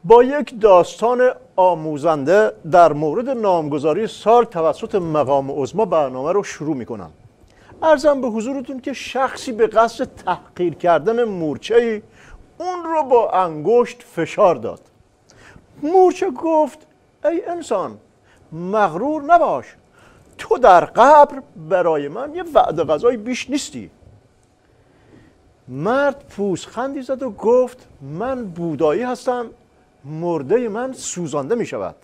با یک داستان آموزنده در مورد نامگذاری سال توسط مقام عظما برنامه رو شروع میکنم. عرضم به حضورتون که شخصی به قصد تحقیر کردن مورچه‌ای اون رو با انگشت فشار داد. مورچه گفت ای انسان مغرور نباش، تو در قبر برای من یه وعده غذای بیش نیستی. مرد پوزخندی زد و گفت من بودایی هستم، مرده من سوزانده می شود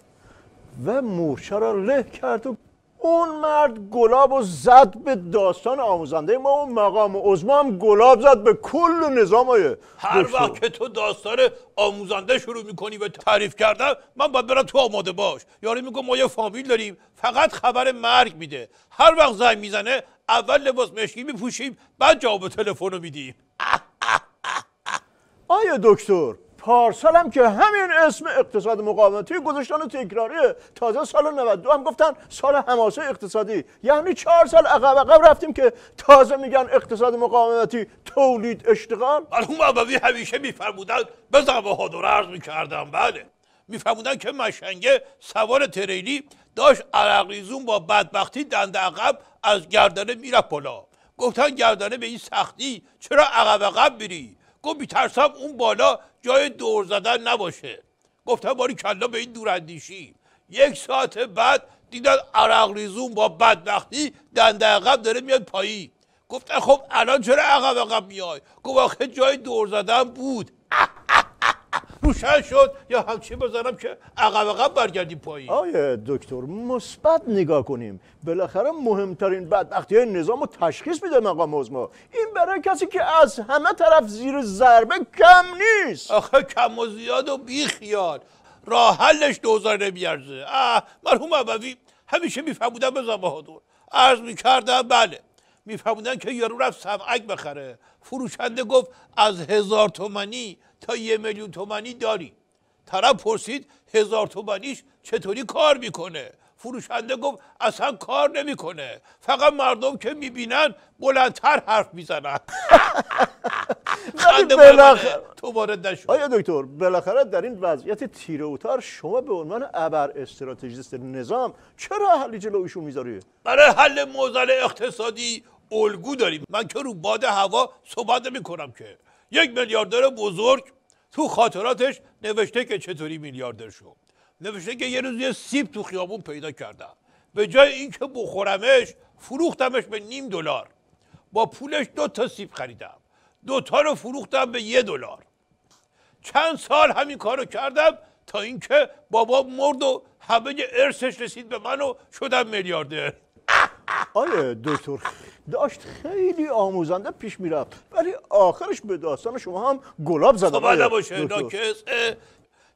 و مورچه را له کرد و اون مرد گلاب و زد به داستان آموزنده ما و مقام عظما هم گلاب زد به کل نظام. هر وقت که تو داستان آموزنده شروع میکنی به تعریف کردن من باید برم تو آماده باش. یاری میگه ما یه فامیل داریم فقط خبر مرگ میده، هر وقت زنگ میزنه اول لباس مشکی میپوشیم بعد جواب تلفن رو میدیم. آیا دکتر پارسال هم که همین اسم اقتصاد مقاومتی گذاشتن و تکراریه، تازه سال 92 هم گفتن سال حماسه اقتصادی، یعنی 4 سال عقب رفتیم که تازه میگن اقتصاد مقاومتی تولید اشتغال. مرحوم ابوی همیشه میفرمودن بزن بهادر عرض میکردم، بله میفرمودن که مشنگه سوار تریلی داشت عرقریزون با بدبختی دنده عقب از گردنه میرفت بالا. گفتن گردنه به این سختی چرا عقب میری؟ گفت میترسم اون بالا جای دور زدن نباشه. گفتم باری کلا به این دوراندیشی. 1 ساعت بعد دیدن عرقریزون با بدبختی دنده عقب داره میاد پایین. گفتن خب الان چرا عقب میای؟ گفت آخه جای دور زدن بود. روشن شد یا همچین بزنم که عقب برگردیم پایین. آیه دکتر مثبت نگاه کنیم، بالاخره مهمترین بدبختی های نظام رو تشخیص میده مقام عظما. این برای کسی که از همه طرف زیر ضربه کم نیست. آخه کم و زیاد و بی خیال، راه حلش دوزار نمیارزه. مرحوم ابوی همیشه میفهمودن بزن بهادر عرض میکردم، بله میفهمودن که یارو رفت سمعک بخره، فروشنده گفت از 1000 تومانی تا 1,000,000 تومانی داری. طرف پرسید 1000 تومانیش چطوری کار میکنه؟ فروشنده گفت اصلا کار نمیکنه، فقط مردم که میبینن بلندتر حرف میزنن. خنده تو وارد نشد. آیا دکتر بالاخره در این وضعیت تیره و تار شما به عنوان ابر استراتژیست نظام چرا حلی جلویشون میذاری؟ برای حل معضل اقتصادی الگو داریم. من که رو باد هوا صحبت نمی کنم که. 1 میلیاردر بزرگ تو خاطراتش نوشته که چطوری میلیاردر شد. نوشته که یه روز یه سیب تو خیابون پیدا کردم، به جای اینکه بخورمش فروختمش به $0.5. با پولش 2 تا سیب خریدم، 2 تا رو فروختم به $1. چند سال همین کارو کردم تا اینکه بابا مرد و همه ارثش رسید به من و شدم میلیاردر. آیه دکتر داشت خیلی آموزنده پیش میرفت ولی آخرش به داستان شما هم گلاب زد. صحبت نباشه ناکس.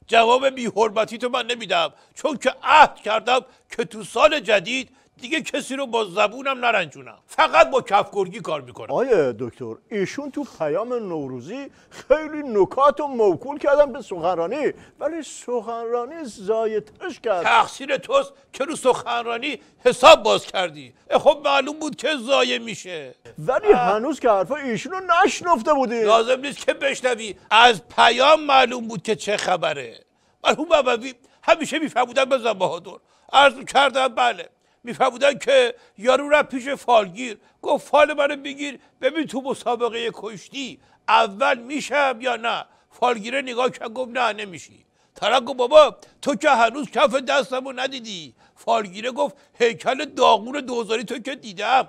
جواب بی حرمتی تو من نمیدم، چون که عهد کردم که تو سال جدید دیگه کسی رو با زبونم نرنجونم، فقط با کفگرگی کار میکنم. آیه دکتر ایشون تو پیام نوروزی خیلی نکات و موکول کردن به سخنرانی، ولی سخنرانی ضایع‌ترش کرد. تقصیر توست که رو سخنرانی حساب باز کردی. خب معلوم بود که ضایع میشه، ولی هنوز که حرفا ایشون رو نشنفته بودی. لازم نیست که بشنوی، از پیام معلوم بود که چه خبره. مرحوم ابوی همیشه میفهمودن بزن بهادر عرض کردم، بله میفهمودن که یارو رفت پیش فالگیر گفت فال منو بگیر ببین تو مسابقه کشتی اول میشم یا نه. فالگیره نگاه کرد گفت نه نمیشی. طرف گفت بابا تو که هنوز کف دستمو ندیدی. فالگیره گفت هیکل داغون دوزاری تو که دیدم.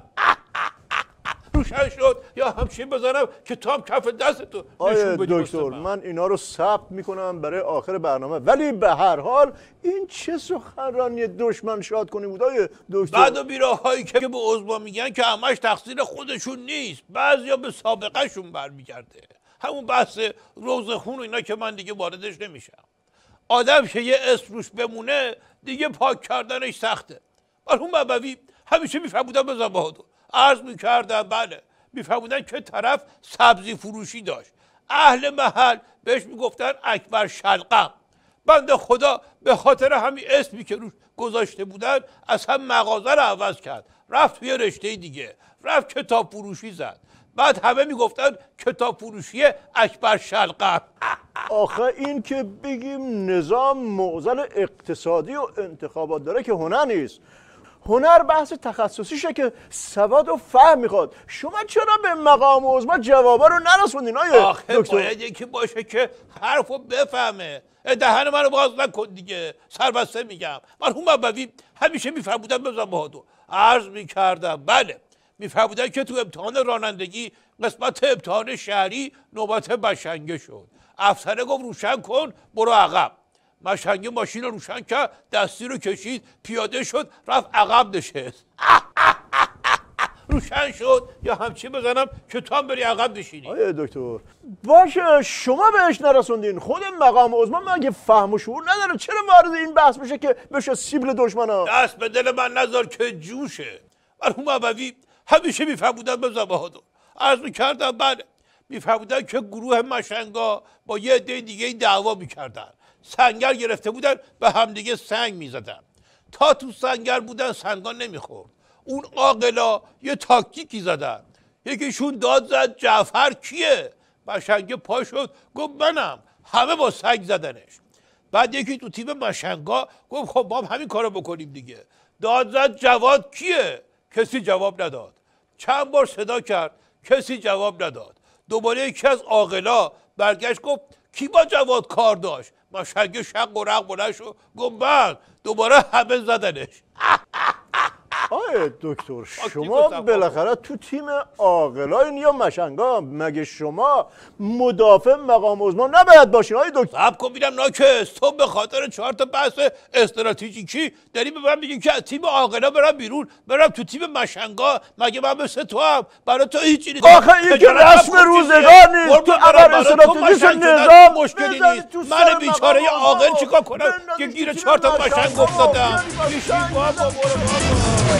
روشن شد یا همچین بزنم که تو هم کف دستتو نشون بدی. دکتر من اینا رو ثبت میکنم برای آخر برنامه، ولی به هر حال این چه سخنرانی دشمن شاد کنی بود آیه دکتر؟ بعد و بیراهایی که به عضو میگن که همش تقصیر خودشون نیست، بعضیا به سابقه شون برمیگرده. همون بحث روزخون و اینا که من دیگه واردش نمیشم. آدم که یه اسم روش بمونه دیگه پاک کردنش سخته. مرحوم ابوی همیشه میفهمودن بزن بهادر عرض میکردم، بله میفهمودن که طرف سبزی فروشی داشت، اهل محل بهش میگفتن اکبر شلقم. بنده خدا به خاطر همین اسمی که روش گذاشته بودن اصلا مغازه رو عوض کرد، رفت توی رشته دیگه، رفت کتاب فروشی زد. بعد همه میگفتن کتاب فروشی اکبر شلقم. آخه این که بگیم نظام معضل اقتصادی و انتخابات داره که هنر نیست. هنر بحث تخصصیشه که سواد و فهم میخواد. شما چرا به مقام عظما جوابا رو نرسوندین آخه باید یکی باشه که حرفو بفهمه. دهن منو باز نکن دیگه، سربسته میگم. مرحوم ابوی همیشه میفرمودن بزن بهادر، عرض میکردم بله، میفرمودن که تو امتحان رانندگی قسمت امتحان شهری نوبت مشنگه شد، افسره گفت روشن کن برو عقب. مشنگه ماشین رو روشن کرد، دستی رو کشید، پیاده شد، رفت عقب نشست. روشن شد یا همچی بزنم که تو هم بری عقب بشینی. آیه دکتر باشه شما بهش نرسوندین، خود مقام عظما مگه فهم و شعور نداره؟ چرا وارد این بحث بشه که بشه سیبل دشمنا؟ دست به دل من نذار که جوشه. مرحوم ابوی همیشه میفرمودن بزن بهادر، عرض میکردم بله، میفرمودن که گروه مشنگا با یه عده دیگه دعوا میکردن، سنگر گرفته بودن به همدیگه سنگ میزدن، تا تو سنگر بودن سنگا نمیخورد. اون عاقلا یه تاکتیکی زدن، یکیشون داد زد جعفر کیه؟ مشنگه پا شد گفت منم، همه با سنگ زدنش. بعد یکی تو تیم مشنگا گفت خب ما هم همین کارو بکنیم دیگه، داد زد جواد کیه؟ کسی جواب نداد. چند بار صدا کرد، کسی جواب نداد. دوباره یکی از عاقلا برگشت گفت کی با جواد کار داشت؟ مشنگه شق و رق بلند شد گفت من. دوباره همه زدنش. آیه دکتر شما بالاخره تو تیم عاقلاین یا مشنگا، مگه شما مدافع مقام عظما نباید باشین آیه دکتر؟ صبر کن ببینم ناکس، تو به خاطر 4 تا بحث استراتژیکی داری به من میگی که از تیم عاقلا برم بیرون برم تو تیم مشنگا؟ مگه من مثل تو هم برای تو هیچی نیست؟ آخه این که رسم روزگار نیست، تو ابر استراتژیش نظام مشکلی نیست. من بیچاره عاقل چیکار کنم که گیر 4 تا مشنگ افتادم؟ میشین بابا برو بابا.